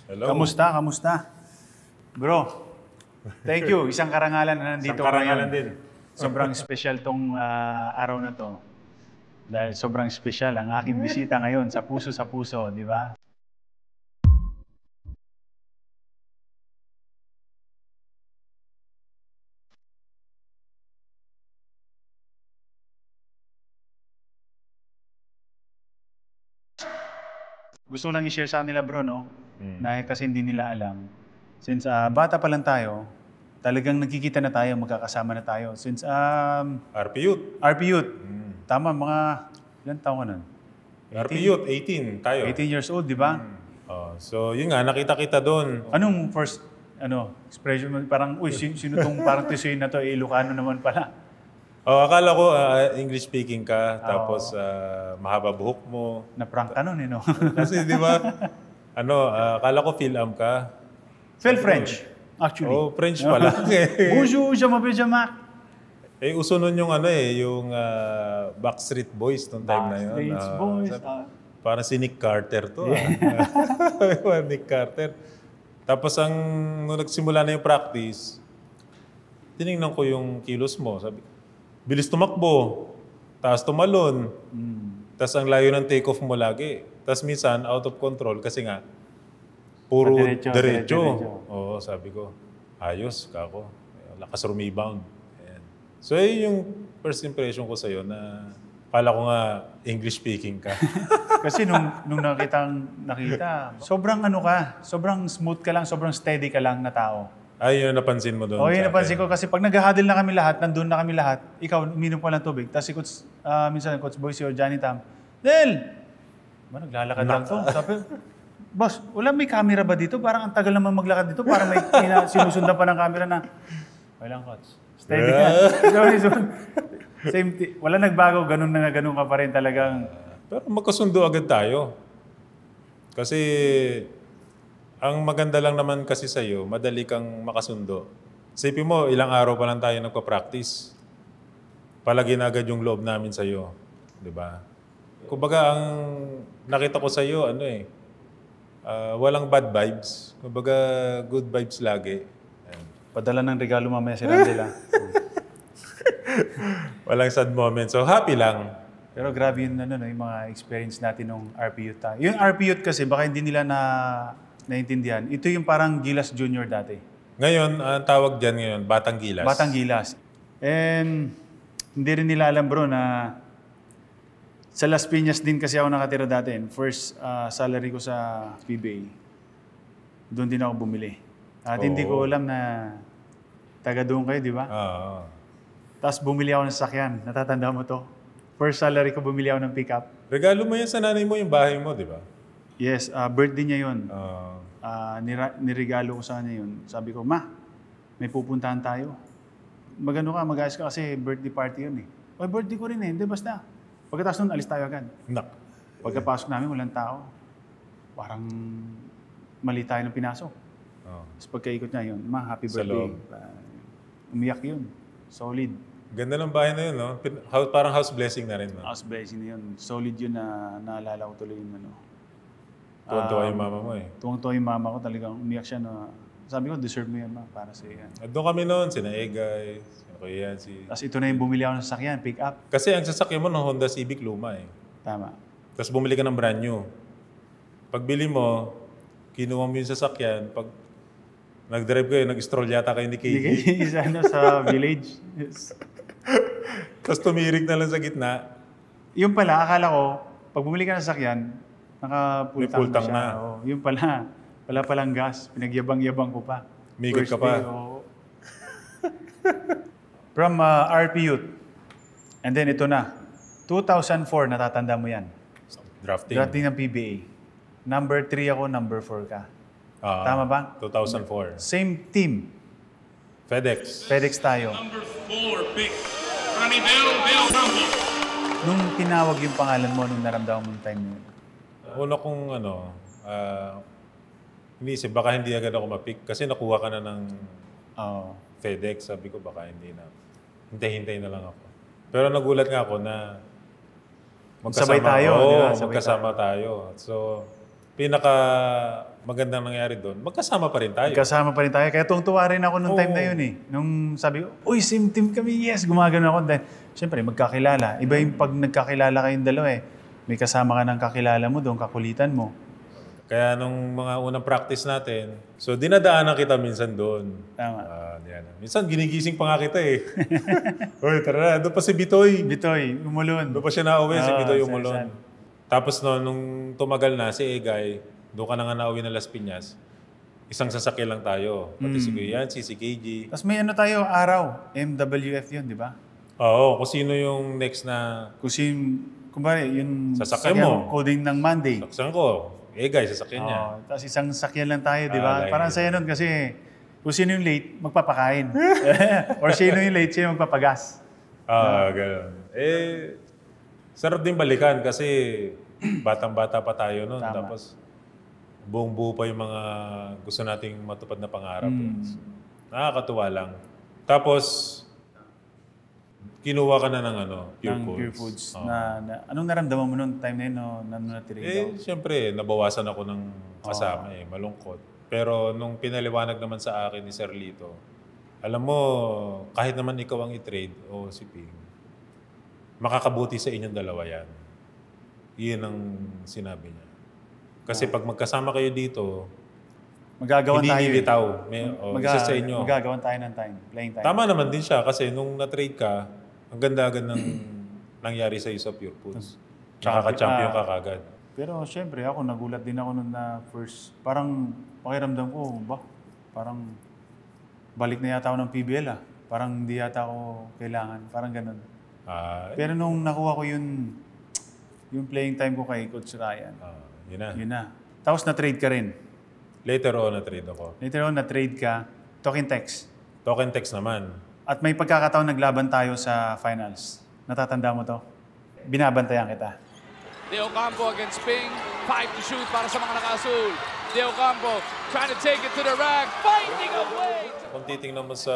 Hello. Kamusta? Kamusta? Bro, thank you. Isang karangalan na nandito. Isang karangalan din. Sobrang special tong araw na to. Dahil sobrang special ang aking bisita ngayon sa puso, di ba? Gusto ko lang i-share sa kanila, bro, no? Na kasi hindi nila alam. Since bata pa lang tayo, talagang nagkikita na tayo, magkakasama na tayo. Since RP Youth. RP Youth. Tama, mga ilan taon ka nun? RP Youth, 18 tayo. 18 years old, di ba? So, yun nga, nakita kita doon. Anong first expression mo? Parang, uy, sino tong parang tisuin na to? Ilocano naman pala. Akala ko English speaking ka, tapos mahaba buhok mo. Na-prank ka nun, no? Kasi di ba, akala ko Phil-Am ka. Phil French, actually. French pala. Bonjour, je m'appelle Jean-Marc. Uso nun yung yung Backstreet Boys nung time na yun. Backstreet Boys. Parang si Nick Carter to. Nick Carter. Tapos nung nagsimula na yung practice, tinignan ko yung kilos mo. Sabi, bilis tumakbo, taas tumalon. Tapos ang layo ng take-off mo lagi. Tapos minsan, out of control kasi nga, puro diretso. Oo, sabi ko, ayos, kako. Lakas rebound. So, yung first impression ko sa'yo na pala ko nga English speaking ka. Kasi nung nakita, sobrang sobrang smooth ka lang, sobrang steady ka lang na tao. Ay, yun napansin mo doon. Yun napansin ko kasi pag nag-huddle na kami lahat, nandun na kami lahat, ikaw, uminom pa lang tubig. Tapos si Coach, minsan Coach Boyce or Johnny Tam, Del! Naglalakad lang to. Sabi, boss, may camera ba dito? Parang ang tagal naman maglakad dito. Parang may sinusundan pa ng camera na, wala Coach. Steady ka. Wala nagbago, ganun ka pa rin talagang. Pero magkasundo agad tayo. Kasi ang maganda lang naman kasi sa'yo, madali kang makasundo. Isipin mo, ilang araw pa lang tayo nagpa-practice. Palagi na agad yung loob namin sa'yo. Di ba? Kumbaga, ang nakita ko sa'yo, walang bad vibes. Kumbaga, good vibes lagi. Padala ng regalo mamaya si Randel. Walang sad moment. So, happy lang. Pero grabe yung mga experience natin nung RP Youth tayo. Yung RP Youth kasi, baka hindi nila naintindihan. Ito yung parang Gilas Junior dati. Ngayon, ang tawag dyan ngayon, Batang Gilas. Batang Gilas. And hindi rin nila alam, bro, na sa Las Piñas din kasi ako nakatira dati. First salary ko sa PBA. Doon din ako bumili. At hindi ko alam na taga doon kayo, di ba? Tapos bumili ako ng sasakyan. Natatanda mo to? First salary ko, bumili ako ng pickup. Regalo mo yan sa nanay mo yung bahay mo, di ba? Yes, birthday niya yun. Nirigalo ko sa kanya yun. Sabi ko, Ma, may pupuntahan tayo. Mag-ayos ka kasi birthday party yun eh. Birthday ko rin eh. Hindi, basta. Pagkatapos nun, alis tayo agad. Pagkapasok namin, walang tao. Parang mali tayo ng pinasok. Tapos pagkaikot niya yun, Ma, happy birthday. Umiyak yun. Solid. Ganda ng bahay na yun, no? Parang house blessing na rin, no? House blessing na yun. Solid yun na naalala ko tuloy yun, Tuwang-tuwa yung mama mo eh. Tuwang-tuwa yung mama ko, talagang umiyak siya na, sabi ko, deserve mo yan, Ma, para sa yan. At doon kami noon, sina Egay, Kuya si... Tapos ito na yung bumili ako ng sasakyan, pick up. Kasi ang sasakyan mo ng Honda Civic luma eh. Tama. Tapos bumili ka ng brand new. Pagbili mo, kinuha mo yung sasakyan, pag nag-drive kayo, nag-stroll yata kayo ni Katie. Sa village. Yes. Tapos tumirik na lang sa gitna. Yung pala, akala ko, pag bumili ka ng sasakyan, naka-full-tank na. Yung palang gas, pinagyabang-yabang ko pa. Migot ka pa. From RP Youth. And then ito na. 2004, natatanda mo yan. Drafting ng PBA. Number 3 ako, number 4 ka. Tama ba? 2004. Same team. FedEx tayo. Number 4 pick. Ronnie Bell. Nung tinawag yung pangalan mo, nung naramdaman mo yung time mo. Una kong iniisip, baka hindi agad ako ma-pick kasi nakuha ka na ng FedEx. Sabi ko, baka hindi na. Hintay-hintay na lang ako. Pero nagulat nga ako na magkasama tayo. Magkasama tayo. So, pinaka magandang nangyari doon, magkasama pa rin tayo. Kasama pa rin tayo. Kaya tuwang-tuwa rin ako nung time na yun eh. Nung sabi ko, uy, same team kami, yes! Gumagano ako. Dahil, siyempre, magkakilala. Iba yung pag nagkakilala kayong dalawa eh. May kasama ka ng kakilala mo doon, kakulitan mo. Kaya nung mga unang practice natin, so dinadaanan kita minsan doon. Tama. Yan. Minsan ginigising pa nga kita eh. Uy, tara na. Doon pa si Bitoy. Bitoy, umulon. Doon pa siya nauwi, si Bitoy sa umulon. Rizal. Tapos no, nung tumagal na, si Egay, doon ka na nga nauwi ng Las Piñas, isang sasakyan lang tayo. Pati si Kuya Yancy, si KG. Tapos may ano tayo, araw. MWF yun, di ba? Oo, kung sino yung next na Kasi kumbari, yung Sasakyan mo. coding ng Monday. saksan ko. Egay, sasakyan niya. Tapos isang sakyan lang tayo, di ba? like Parang saya nun kasi kung sino yung late, magpapakain. Or sino yung late, sino yung magpapagas. Ganun. Sarap din balikan kasi batang-bata pa tayo noon. Tama. Tapos buong buo pa yung mga gusto nating matupad na pangarap. So, nakakatuwa lang. Tapos, kinuha ka na ng Pure Foods. Anong naramdaman mo noon time na yun, nung na-trade Siyempre, nabawasan ako ng kasama malungkot. Pero nung pinaliwanag naman sa akin ni Sir Lito, alam mo, kahit naman ikaw ang i-trade o si Ping, makakabuti sa inyong dalawa yan. Iyon ang sinabi niya. Kasi pag magkasama kayo dito, Magagawan hindi tayo. nilitaw. Isa sa inyo. Magagawan tayo ng time. Playing time. Tama naman din siya kasi nung na-trade ka, ang ganda-agad ng nangyari sa sa Pure Foods. Tsaka ka-champion ka kagad. Pero syempre ako, nagulat din ako nung na first. Parang pakiramdam ko, parang balik na yata ako ng PBL Parang hindi yata ako kailangan. Parang ganun. Pero nung nakuha ko yung playing time ko kay Coach Ryan, Yun na. yun na. Tapos na-trade ka rin. Later on, na-trade ako. Later on, na-trade ka, token text. Token text naman. At may pagkakataon naglaban tayo sa finals. Natatanda mo to? Binabantayan kita. De Ocampo against Ping. 5 to shoot para sa mga naka-asul. De Ocampo trying to take it to the rack. Finding a way. Kung titingnan mo sa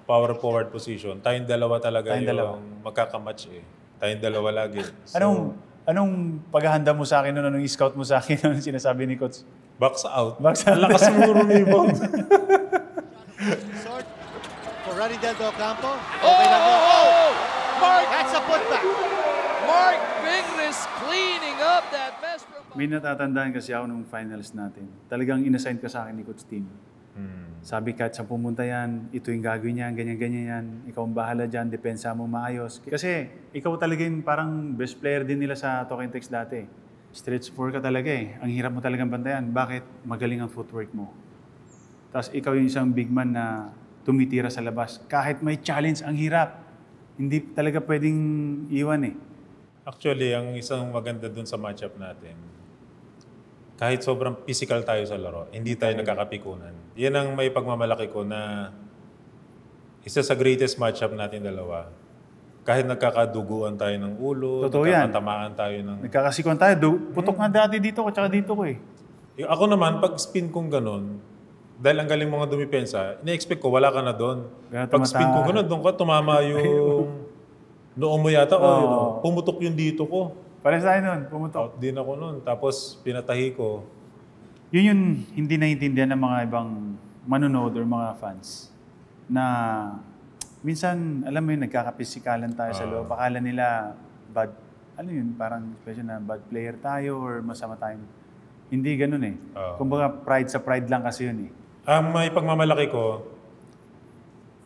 power forward position, tayong dalawa talaga Tayong yung dalawa. magkakamatch eh. Tayong dalawa lagi. So, Anong paghahanda mo sa akin noon? Anong scout mo sa akin noon? Sinasabi ni Coach? box out. Box out. Ang lakas mo rumibong. Short for running down to Ocampo. Okay lang yun. Mark, That's a putback. Mark Bingris cleaning up that mess from... May natatandaan kasi ako nung finals natin. Talagang inassign ka sa akin ni Coach Tim. Sabi kahit sa pumunta yan, ito yung gagawin yan, ganyan-ganyan yan. Ikaw ang bahala dyan, depensa mo maayos. Kasi ikaw talaga yung parang best player din nila sa Token Text dati. Stretch 4 ka talaga eh. Ang hirap mo talagang bantayan. Bakit? Magaling ang footwork mo. Tapos ikaw yung isang big man na tumitira sa labas. Kahit may challenge, ang hirap. Hindi talaga pwedeng iwan eh. Actually, ang isang maganda dun sa matchup natin, kahit sobrang physical tayo sa laro, hindi tayo nagkakapikunan. Yan ang may pagmamalaki ko na isa sa greatest matchup natin dalawa. Kahit nagkakaduguan tayo ng ulo, Totoo yan. nagkakatamaan tayo ng... Nagkakasikon tayo. Putok nga dati dito ko, tsaka dito ko eh. Ako naman, pag spin kong ganun, dahil ang galing mga dumipensa, ina-expect ko, wala ka na doon. Kaya Pag spin ko ganun, doon ka, tumama yung noong mo yata, pumutok yung dito ko. Pares tayo nun, pumutok. Out din ako noon. Tapos pinatahi ko. Yun yung hindi naiintindihan ng mga ibang manonood or mga fans. Na minsan, alam mo yun, nagkakapisikalan tayo sa loob. Akala nila bad, ano yun, parang special na bad player tayo or masama tayo. Hindi ganun eh. Kumbaga, pride sa pride lang kasi yun eh. Ang may pagmamalaki ko,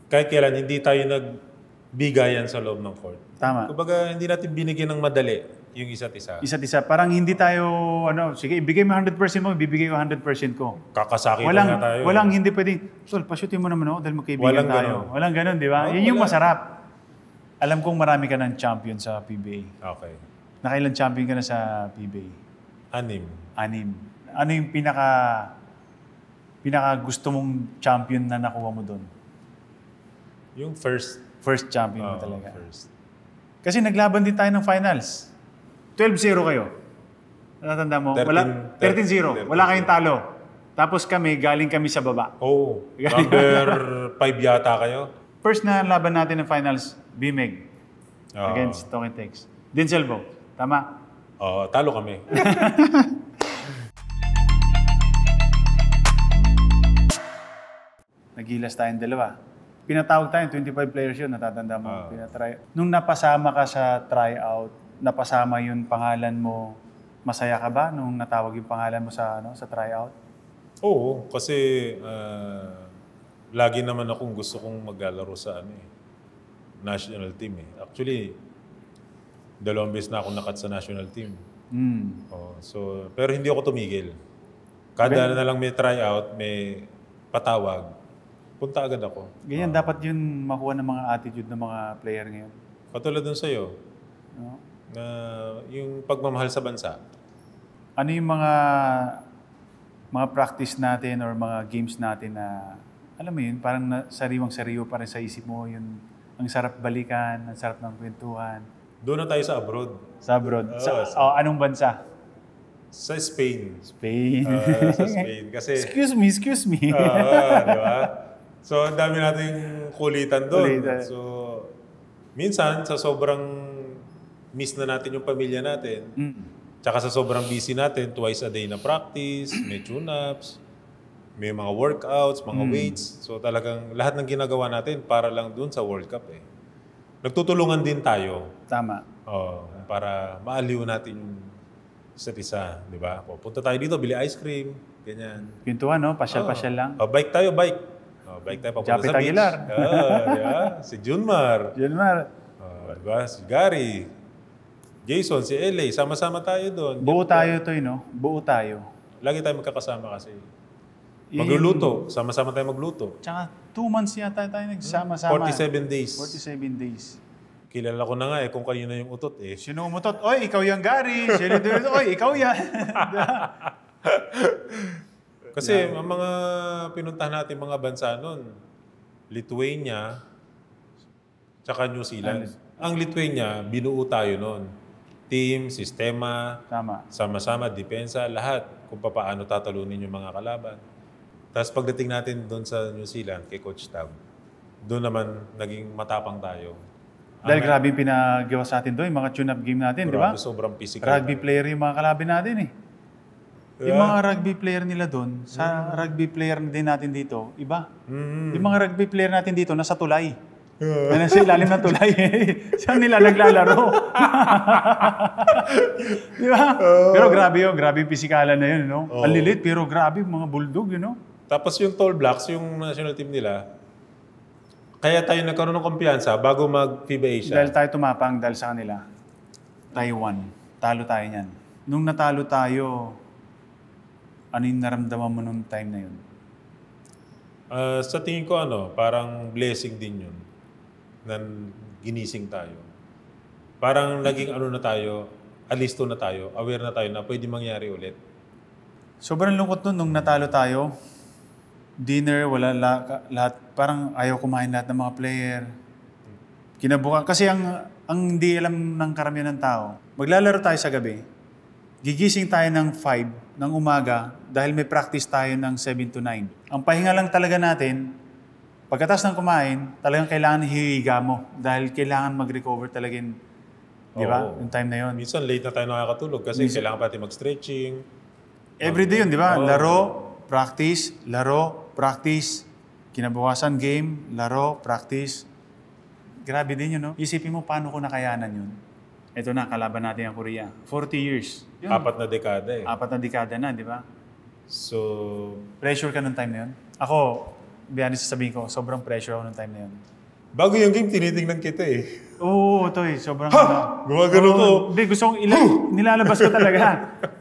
kahit kailan hindi tayo nagbigayan sa loob ng court. Tama. Kumbaga, hindi natin binigyan ng madali yung isa't isa. Isa't isa. Parang hindi tayo, sige, ibigay mo 100% mo, ibibigay ko 100% ko. Kakasakitan Walang, na tayo. walang hindi pwedeng, Sol, pa-shootin mo naman ako dahil magkaibigan Walang tayo. ganun. Walang ganun, di ba? Yun yung wala. masarap. Alam kong marami ka ng champion sa PBA. Okay. Nakailan champion ka na sa PBA? 6. 6. Ano yung pinaka gusto mong champion na nakuha mo doon? Yung first. First champion mo talaga. First. Kasi naglaban din tayo ng finals. 12-0 kayo. Natatanda mo? 13-0. Wala kayong talo. Tapos galing kami sa baba. Oh, number 5 yata kayo. First na laban natin ng finals, BMEG. Against Token Text. Dinselvo. Tama? Talo kami. Gilas tayong dalawa. Pinatawag tayo, 25 players yun, natatanda mo. Nung napasama ka sa tryout, napasama yung pangalan mo, masaya ka ba nung natawag yung pangalan mo sa tryout? Oo, kasi lagi naman akong gusto kong maglalaro sa national team eh. Actually, 2 beses na ako nakat sa national team. Pero hindi ako tumigil. Kada na lang may tryout, may patawag, punta agad ako. Ganyan, dapat yun makuha ng mga attitude ng mga player ngayon. Katulad dun sa'yo, na yung pagmamahal sa bansa. Ano yung mga practice natin or mga games natin na, alam mo yun, parang sariwang-sariwa pa rin sa isip mo, yun, ang sarap balikan, ang sarap ng kwentuhan. Doon na tayo sa abroad. Sa abroad? Anong bansa? Sa Spain. Spain. Sa Spain. Kasi, excuse me. di ba? So, ang dami nating kulitan doon. So, minsan, sa sobrang miss na natin yung pamilya natin, tsaka sa sobrang busy natin, twice a day na practice, may tune-ups, may mga workouts, mga weights. So, talagang lahat ng ginagawa natin para lang doon sa World Cup eh. Nagtutulungan din tayo. Tama. Para maaliw natin yung isa't isa, di ba? Punta tayo dito, bili ice cream, ganyan. Pintuan, no? Pasyal-pasyal lang. Bike tayo, bike. Bike tayo papunta Japet sa beach. Aguilar. Diba? Si Junmar. Diba? Si Gary. Jason, si LA. Sama-sama tayo doon. Buo tayo to, no? Buo tayo. Lagi tayo magkakasama kasi. Magluluto. Sama-sama tayo magluto. Tsaka 2 months yata tayo nagsama-sama. 47 days. 47 days. Kilala ko na nga kung kanino yung utot eh. Sino umutot? Oy, ikaw yan, Gary. Sino doon? Oy, ikaw yan. Kasi ang mga pinuntahan natin mga bansa nun, Lithuania, tsaka New Zealand. Ang Lithuania, binuo tayo nun. Team, sistema, sama-sama, depensa, lahat. Kung paano tatalunin yung mga kalaban. Tapos pagdating natin doon sa New Zealand, kay Coach Tab, doon naman naging matapang tayo. Dahil grabe yung pinagawa sa atin doon, yung mga tune-up game natin, di ba? Sobrang physical. Rugby player yung mga kalaban natin eh. Yung mga rugby player nila doon, sa rugby player din natin dito, iba. Yung mga rugby player natin dito, nasa tulay. Nasa ilalim ng tulay. Saan nila naglalaro? Di ba? Pero grabe yun, grabe yung pisikalan na yun, no? Ang lilit, pero grabe, mga bulldog, you know? Tapos yung Tall Blacks, yung national team nila, kaya tayo nagkaroon ng kumpiyansa bago mag-FIBA Asia. Dahil tayo tumapang dahil sa kanila. Taiwan. Talo tayo niyan. Nung natalo tayo, ano yung naramdaman mo nung time na yun? Sa tingin ko parang blessing din yun. Na ginising tayo. Parang naging na tayo, alisto na tayo, aware na tayo na pwede mangyari ulit. Sobrang lungkot nun nung natalo tayo. Dinner, wala lahat. Parang ayaw kumain lahat ng mga player. Kinabukan. Kasi ang hindi alam ng karamihan ng tao, maglalaro tayo sa gabi. Gigising tayo ng 5 ng umaga dahil may practice tayo ng 7 to 9. Ang pahinga lang talaga natin, pagkatapos ng kumain, talagang kailangan hihiga mo dahil kailangan mag-recover talaga yun. Di ba? Yung time na yun. Minsan late na tayo nakakatulog kasi kailangan pati mag-stretching. Everyday yun, di ba? Laro, practice, kinabukasan game, laro, practice. Grabe din yun, no? Isipin mo paano ko nakayanan yun. Ito na, kalaban natin ang Korea. 40 years. Yun. 4 na dekada eh. 4 na dekada na, di ba? So, Pressure ka nung time na yun? Ako, be honest sasabihin ko, sobrang pressure ako nung time na yun. bago yung game, tinitingnan kita eh. Oo, ito eh. Sobrang... Gumagano ko. Hindi, gusto kong nilalabas ko talaga.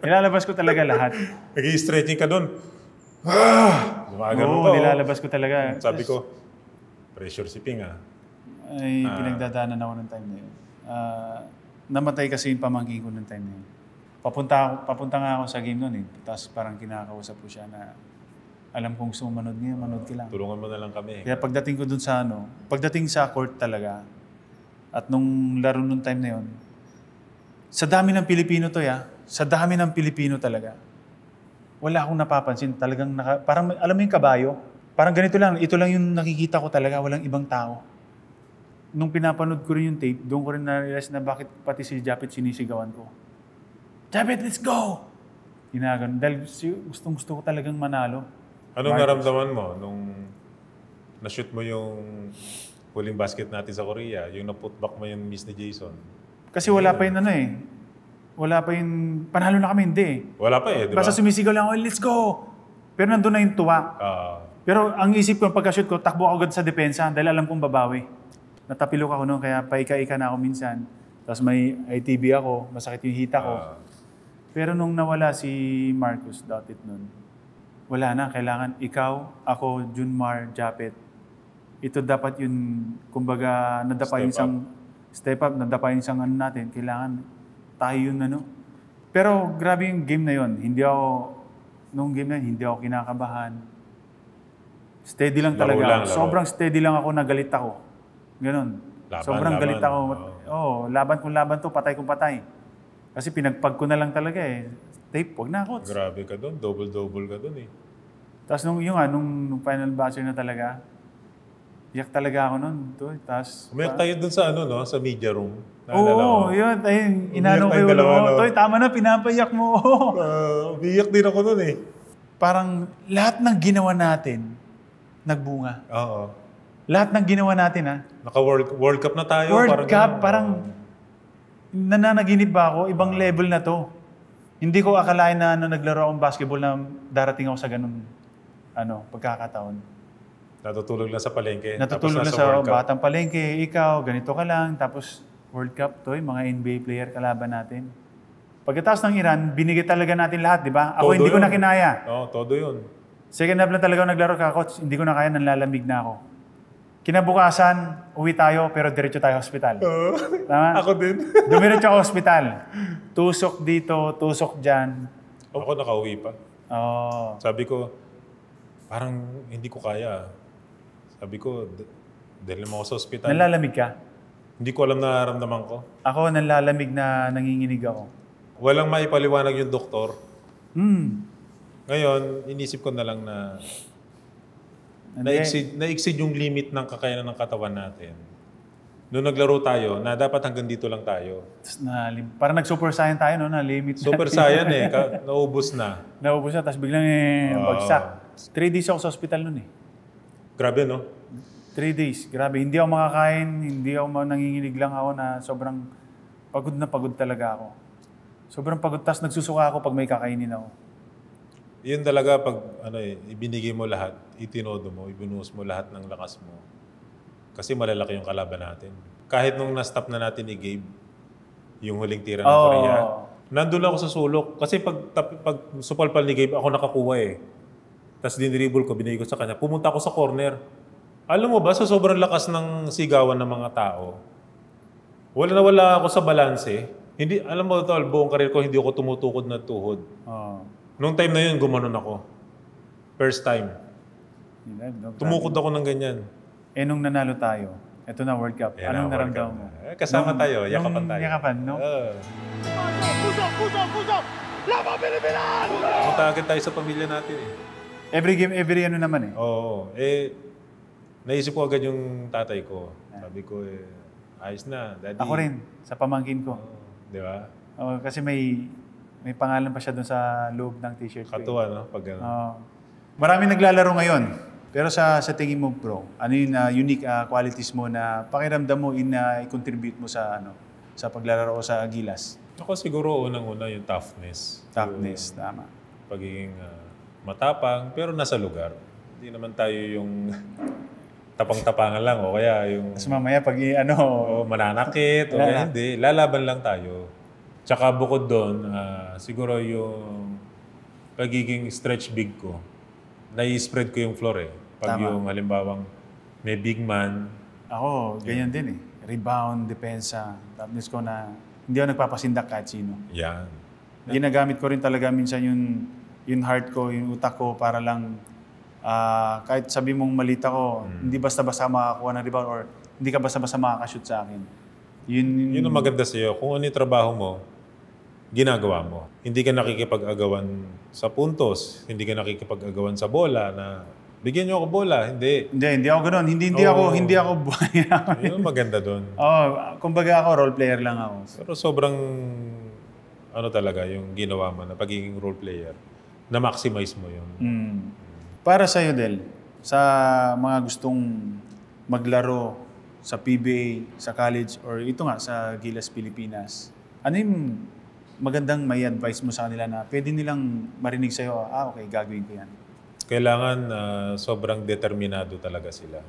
Nilalabas ko talaga lahat. Nag-i-stretching ka doon. Gumagano Oo, ko. nilalabas ko talaga. Sabi ko, pressure si Ping ah. Ay, pinagdadaanan ako ng time na yun. Namatay kasi yung pamangkin ko ng time na yun. Papunta nga ako sa game noon eh. Tapos parang kinakausap ko siya na alam kong gusto mong manood niya, manood ka lang. Tulungan mo na lang kami. Kaya pagdating ko dun sa pagdating sa court talaga, at nung laro nung time na yun, sa dami ng Pilipino to sa dami ng Pilipino talaga, wala akong napapansin. Talagang, parang alam mo yung kabayo? Parang ganito lang, ito lang yung nakikita ko talaga, walang ibang tao. Nung pinapanood ko rin yung tape, doon ko rin na-realize na bakit pati si Japet sinisigawan ko. Japet, let's go! Dahil gustong-gusto ko talagang manalo. Anong naramdaman mo nung na-shoot mo yung huling basket natin sa Korea, yung na-putback mo yung miss ni Jason. Kasi wala pa yun wala pa yung, panalo na kami, hindi eh. Wala pa di ba? Basta sumisigaw lang ako, let's go! Pero nandun na yung tuwa. Pero ang isip ko, pagka-shoot ko, takbo ako agad sa depensa dahil alam kong babawi. Natapilok ako noon, kaya paika-ika na ako minsan. Tapos may ITB ako, masakit yung hita ko. Pero nung nawala si Marcus Dotit noon, wala na. Kailangan ikaw, ako, Junmar, Japet. Ito dapat yung, kumbaga, nadapa yung isang step up, nadapa yung isang ano natin. Kailangan tayo yun Pero grabe yung game na yun. Nung game na yun, hindi ako kinakabahan. Steady lang talaga. Laro. Sobrang steady lang ako, nagalit ako. Ganon. Sobrang galit ako. Laban kung laban to, patay kung patay. Kasi pinagpag ko na lang talaga eh. Tape, wag na ako. Grabe ka doon. Double-double ka doon eh. Tapos nung final buzzer na talaga, iyak talaga ako nun. Tapos, Umiyak tayo doon sa sa media room. Oo, yun. Ayun, inanong ko tayong yun. dalawa, no? Toy, tama na, pinapayak mo. Umiyak din ako doon eh. Parang lahat ng ginawa natin, nagbunga. Oo. Lahat ng ginawa natin, ha? Naka-World Cup na tayo. World Cup, parang nananaginip ba ako? Ibang level na to. Hindi ko akalain na naglaro akong basketball na darating ako sa ganung pagkakataon. Natutulog lang sa palengke. Natutulog Tapos na sa World Cup. batang palengke, ikaw, ganito ka lang, tapos World Cup, Toy, mga NBA player kalaban natin. Pagkatapos ng Iran, binigay talaga natin lahat, di ba? Ako Todo hindi ko yun. na kinaya. Oo, todo yun. Second half lang talaga ako naglaro ka, coach. Hindi ko na kaya, nanlalamig na ako. Kinabukasan, uwi tayo, pero diretso tayo hospital. Tama? Ako din. Dumiretso ako hospital. Tusok dito, tusok dyan. Ako nakauwi pa. Oo. Sabi ko, parang hindi ko kaya. Sabi ko, dahil mo ako sa ospital. Nanlalamig ka? Hindi ko alam na nararamdaman ko. Ako, nanlalamig na nanginginig ako. Walang maipaliwanag yung doktor. Ngayon, inisip ko na lang na na-exceed yung limit ng kakayanan ng katawan natin. Noong naglaro tayo, na dapat hanggang dito lang tayo. Parang nag-super saiyan tayo, no? Na limit Super saiyan eh. Naubos na. Naubos na, tapos biglang bagsak. 3 days ako sa hospital nun eh. Grabe, no? 3 days. Grabe. Hindi ako makakain, hindi ako nanginginig lang ako na sobrang pagod talaga ako. Sobrang pagod. Tapos nagsusuka ako pag may kakainin ako. Yun talaga pag ibinigay mo lahat, itinodo mo, ibinuhos mo lahat ng lakas mo. Kasi malalaki yung kalaban natin. Kahit nung na-stop na natin ni Gabe, yung huling tira ng Korea, nandun ako sa sulok. Kasi pag supalpal ni Gabe, ako nakakuha eh. Tapos dinribble ko, binigay ko sa kanya. Pumunta ako sa corner. Alam mo ba, sa sobrang lakas ng sigawan ng mga tao, wala ako sa balanse. Hindi, alam mo tol, buong karir ko, hindi ako tumutukod na tuhod. Nung time na yun, gumanon ako. First time. Tumukod ako ng ganyan. Nung nanalo tayo, eto na World Cup, anong naramdaman mo? Kasama tayo, yakapan tayo. Yakapan, no? Matagal tayo sa pamilya natin eh. Every game, every ano naman eh. Oo. Naisip ko agad yung tatay ko. Sabi ko ayos na, daddy. Ako rin, sa pamangkin ko. Di ba? Kasi may pangalan pa siya doon sa loob ng t-shirt ko. Katuwa, no? Pag Marami naglalaro ngayon. Pero sa tingin mo, bro, ano yung unique qualities mo na pakiramdam mo i-contribute mo sa paglalaro o sa Gilas? Ako siguro unang-una yung toughness. Toughness, tama. Pagiging matapang, pero nasa lugar. Hindi naman tayo yung tapang-tapangan lang o kaya yung Tapos mamaya pag mananakit o kaya hindi. Lalaban lang tayo. Tsaka bukod doon, siguro yung pagiging stretch big ko. Nai-spread ko yung floor eh. Pag yung halimbawang may big man. Ako, ganyan din eh. Rebound, depensa. Toughness ko na hindi ako nagpapasindak kahit sino. Yan. Ginagamit ko rin talaga minsan yung heart ko, yung utak ko para lang kahit sabi mong malita ko, hindi basta-basta makakuha ng rebound or hindi ka basta-basta makakashoot sa akin. Yun ang maganda sa'yo. Kung ano yung trabaho mo, ginagawa mo. Hindi ka nakikipag-agawan sa puntos. Hindi ka nakikipag-agawan sa bola na bigyan niyo ako bola. Hindi. Hindi ako ganoon. Hindi ako buhay. Yun ang maganda doon. Kumbaga ako, role player lang ako. Pero sobrang talaga yung ginawa mo na pagiging role player. Na-maximize mo yun. Para sa'yo, Del, Sa mga gustong maglaro sa PBA, sa college, or ito nga sa Gilas Pilipinas, ano yung magandang may advice mo sa kanila na pwede nilang marinig sa'yo, okay, gagawin ko yan? Kailangan sobrang determinado talaga sila.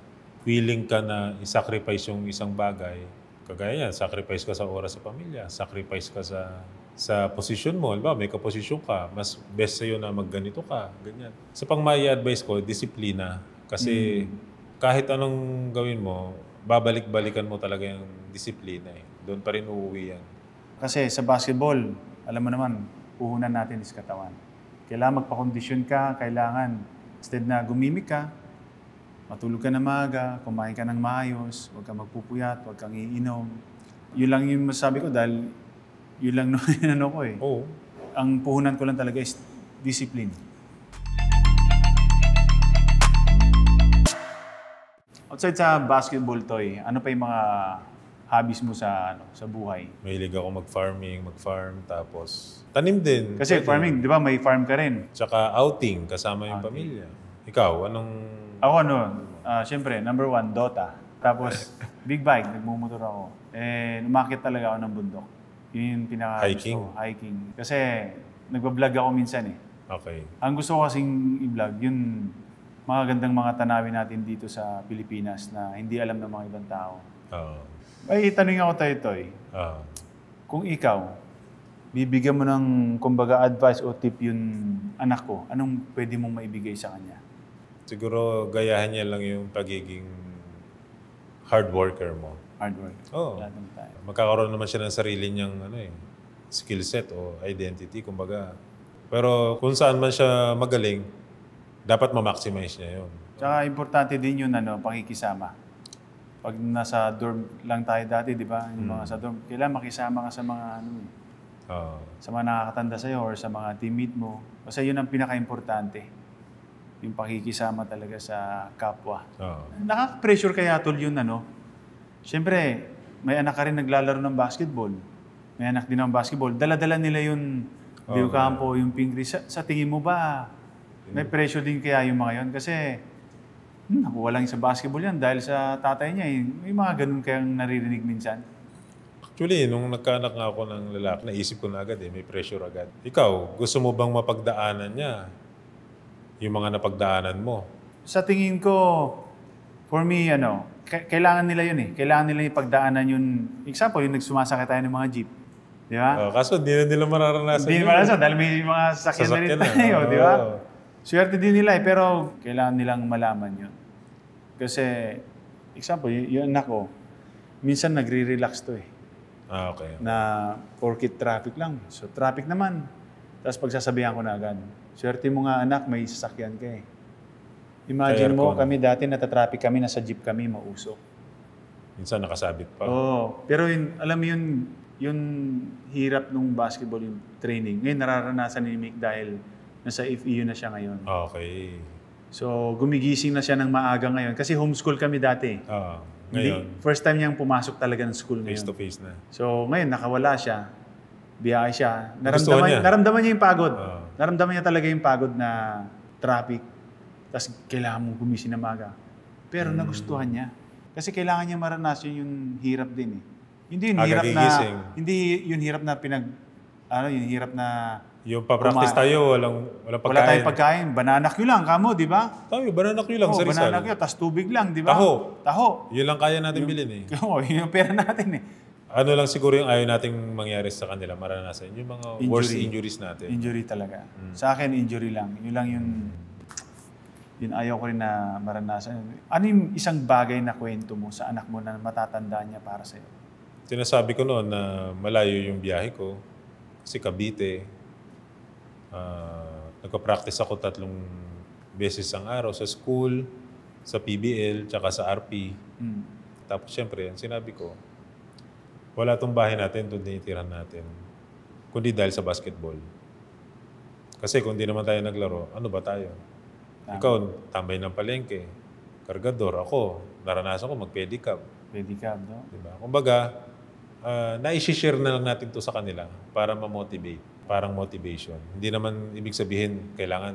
Willing ka na i-sacrifice yung isang bagay. Kagaya yan, sacrifice ka sa oras sa pamilya, sacrifice ka sa posisyon mo. Halimbawa, may kaposisyon ka, mas best sa'yo na magganito ka, ganyan. Sa pang may advice ko, disiplina. Kasi kahit anong gawin mo, babalik-balikan mo talaga yung disiplina. Doon pa rin uuwi yan. Kasi sa basketball, alam mo naman, puhunan natin is katawan. Kailangan magpakondisyon ka, kailangan instead na gumimik ka, matulog ka na maaga, kumain ka ng maayos, huwag kang magpupuyat, huwag kang iinom. Yun lang yung masasabi ko dahil yun lang ano ko eh. Oo. Ang puhunan ko lang talaga is discipline. Outside sa basketball, Toy, ano pa yung mga hobbies mo sa buhay? Mahilig ako mag-farm, tapos tanim din. Kasi Pwede. farming, di ba may farm ka rin? Tsaka outing, kasama yung pamilya. Ikaw, anong... Ako siyempre, number 1, Dota. Tapos, big bike, nagmumotor ako. Umakit talaga ako ng bundok. Yun yung pinaka Hiking? gusto ko, hiking. Kasi, nagbablog ako minsan eh. Okay. Ang gusto ko kasing i-vlog, yun mga gandang mga tanawin natin dito sa Pilipinas na hindi alam ng mga ibang tao. Ay, tanong ako tayo, Toy. Kung ikaw, bibigyan mo ng, kumbaga, advice o tip yung anak ko, anong pwede mong maibigay sa kanya? Siguro gayahin niya lang yung pagiging hard worker mo. Hard work. Oo. Lahat ng tayo. Magkakaroon naman siya ng sarili niyang skill set o identity, kumbaga. Pero kung saan man siya magaling, dapat ma-maximize niya yun. Tsaka importante din yung pakikisama. Pag nasa dorm lang tayo dati, di ba? Yung mga sa dorm, kailangan makisama ka sa mga sa mga nakakatanda sa'yo or sa mga teammate mo. Kasi yun ang pinaka-importante. Yung pakikisama talaga sa kapwa. Nakaka-pressure kaya tol yun, Siyempre, may anak ka rin naglalaro ng basketball. May anak din ng basketball. Dala-dala nila yung Leo Campo, yung Pingri. Sa tingin mo ba, may pressure din kaya yung mga yun? Kasi, nakuha lang sa basketball yan dahil sa tatay niya. May mga ganun kayang naririnig minsan. Actually, nung nagkaanak nga ako ng lalaki, naisip ko na agad may pressure agad. Ikaw, gusto mo bang mapagdaanan niya yung mga napagdaanan mo? Sa tingin ko, for me, kailangan nila yun eh. Kailangan nila yung pagdaanan yun. Example, yung nagsumasakay tayo ng mga jeep. Di ba? Kaso di na nila mararanasan Hindi mararanasan dahil may mga sasakyan na rin tayo. Di ba? Swerte din nila eh. Pero kailangan nilang malaman yun. Kasi, example, yung anak ko, minsan nagre-relax to eh. Okay. Na porkit traffic lang. So, traffic naman. Tapos pagsasabihan ko na agad. Swerte mo nga anak, may sasakyan ka eh. Imagine mo, kami dati natatraffic kami, nasa jeep kami, mausok. Minsan nakasabit pa. Oo. Pero alam mo yung hirap nung basketball, yung training. Ngayon nararanasan ni Mick dahil nasa FEU na siya ngayon. Okay. So, gumigising na siya ng maaga ngayon. Kasi homeschool kami dati. Ngayon, First time niyang pumasok talaga ng school ngayon. face to face na. So, ngayon nakawala siya. Biyahe siya. Gusto niya. Naramdaman niya yung pagod. Naramdaman niya talaga yung pagod na traffic. Tapos kailangan mong gumising na maaga. Pero nagustuhan niya. Kasi kailangan niya maranasan yung hirap din eh. Hindi yung hirap na hindi yung hirap na yung hirap na yung pa-practice tayo, walang pagkain. Wala tayong pagkain. Banana Q lang, kamo, di ba? Tayo, banana Q lang, Rizal. Banana Q, tas tubig lang, di ba? Taho. Yun lang kaya natin bilhin eh. Oo, yun yung pera natin eh. Ano lang siguro yung ayaw nating mangyari sa kanila, maranasan. Yung mga worst injuries natin. Injury talaga. Sa akin, injury lang. Yun lang yun ayaw ko rin na maranasan. Ano yung isang bagay na kwento mo sa anak mo na matatandaan niya para sa'yo? Sinasabi ko noon na malayo yung biyahe ko. Kasi Cavite. Nagpa-practice ako 3 beses ang araw sa school, sa PBL, tsaka sa RP. Tapos syempre, sinabi ko, wala tong bahay natin, doon tinitirahan natin. Kundi dahil sa basketball. Kasi kung di naman tayo naglaro, ano ba tayo? Ikaw, tambay ng palengke. Kargador. Ako, naranasan ko mag-pedicab. Pedicab, no? Diba? Kumbaga, na-share na lang natin to sa kanila para ma-motivate. Parang motivation. Hindi naman ibig sabihin kailangan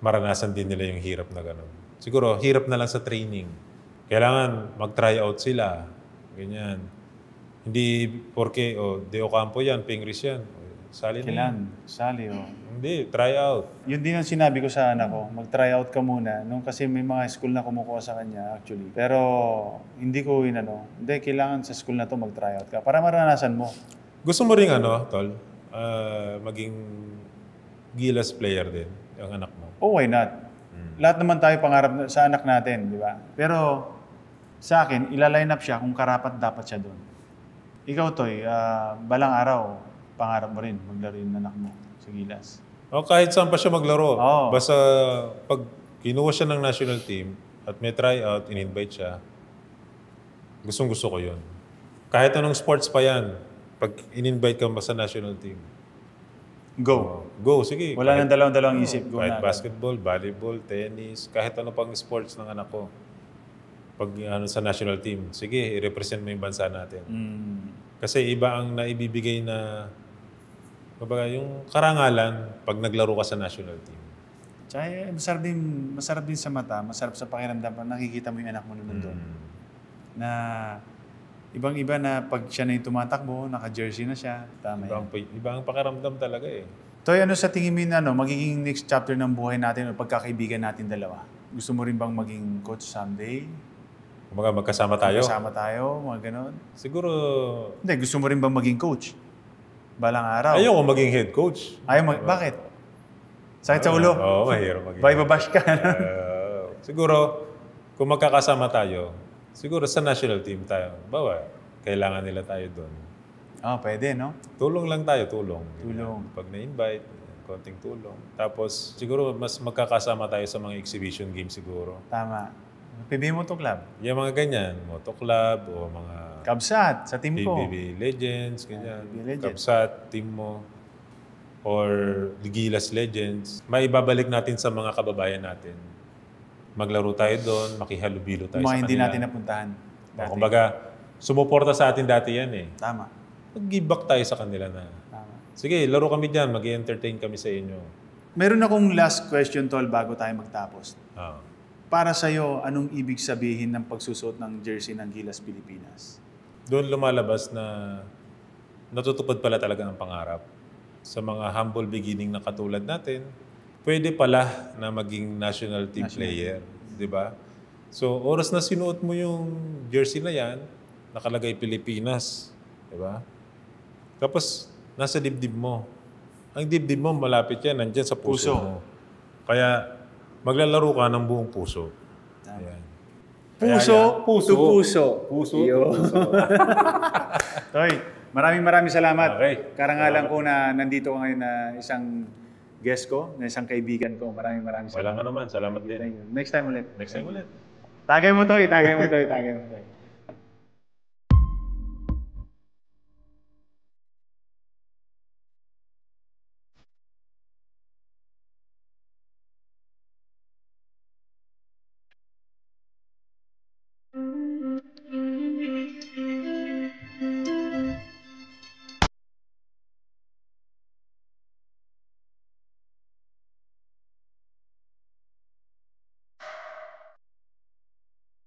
maranasan din nila yung hirap na gano'n. siguro hirap na lang sa training. Kailangan mag-try out sila. Ganyan. Hindi porke, De Ocampo yan, Pingris yan. Sali na yan. Kailan? Sali, Hindi, try out. Yun din ang sinabi ko sa anak ko, mag-try out ka muna. Nung kasi may mga school na kumukuha sa kanya actually. Pero hindi ko hindi, kailangan sa school na to mag-try out ka para maranasan mo. Gusto mo rin Tol, maging Gilas player din, yung anak mo? Oh, why not? Lahat naman tayo pangarap sa anak natin, di ba? Pero sa akin, ila-line up siya kung karapat dapat siya doon. Ikaw, Toy, balang araw, pangarap mo rin maglaro yung anak mo sa Gilas. O kahit saan pa siya maglaro. Oo. Basta pag kinuha siya ng national team at may tryout, in-invite siya, gustong-gusto ko yun. Kahit anong sports pa yan, pag in-invite ka ba sa national team, Go. go, sige. Wala nang dalawang isip. Go Kahit na. basketball, volleyball, tennis, kahit ano pang sports ng anak ko. Pag sa national team, sige, i-represent mo yung bansa natin. Kasi iba ang naibibigay na, kumbaga, yung karangalan pag naglaro ka sa national team. Tsaka masarap din sa mata, masarap sa pakiramdam pag nakikita mo yung anak mo nandun. Na ibang-iba na pag siya na yung tumatakbo, naka-jersey na siya. Tama yan. Iba ang pakiramdam talaga eh. Toy, ano sa tingin mo magiging next chapter ng buhay natin o pagkakaibigan natin dalawa? Gusto mo rin bang maging coach someday? Kumbaga magkasama tayo. Kasama tayo, mga ganon? Siguro, Hindi, gusto mo rin bang maging coach? Balang araw. ayoko maging head coach. Bakit? Sakit sa ulo? Oo, mahirap maging. Bye, babash ka. Siguro, kung magkakasama tayo, siguro sa national team tayo. Bawa, kailangan nila tayo doon. Pwede, no? Tulong lang tayo, tulong. Tulong. Pag na-invite, konting tulong. Tapos, siguro mas magkakasama tayo sa mga exhibition games siguro. Tama. PBA Moto Club. Yung mga ganyan, Moto Club o mga Kabsat, sa team ko. PBB Legends, ganyan. PBB Legends. Kapsat, team mo. Or Gilas Legends. Maibabalik natin sa mga kababayan natin. Maglaro tayo doon, makihalubilo tayo Mga sa hindi kanila. natin napuntahan. Dati. Kumbaga, sumuporta sa atin dati yan eh. Tama. Mag-give back tayo sa kanila na, Tama. sige, laro kami dyan, mag-entertain kami sa inyo. Meron akong last question, Tol, bago tayo magtapos. Ah. Para sa'yo, anong ibig sabihin ng pagsusuot ng jersey ng Gilas Pilipinas? Doon lumalabas na natutupad pala talaga ang pangarap. Sa mga humble beginning na katulad natin, pwede pala na maging national team player. Di ba? So, oras na sinuot mo yung jersey na yan, nakalagay Pilipinas. Di ba? Tapos, nasa dibdib mo. Ang dibdib mo, malapit yan, nandyan sa puso mo. Kaya, maglalaro ka ng buong puso. Ayan. Puso, Puso. puso. Puso. Toy, maraming salamat. Okay. Karangalan ko na nandito ka ngayon na isang guest ko, na isang kaibigan ko. Maraming Wala salamat. ka naman. Salamat din. Thank you. Next time ulit. Next time ulit. Tagay mo, Toy. Tagay mo, Toy.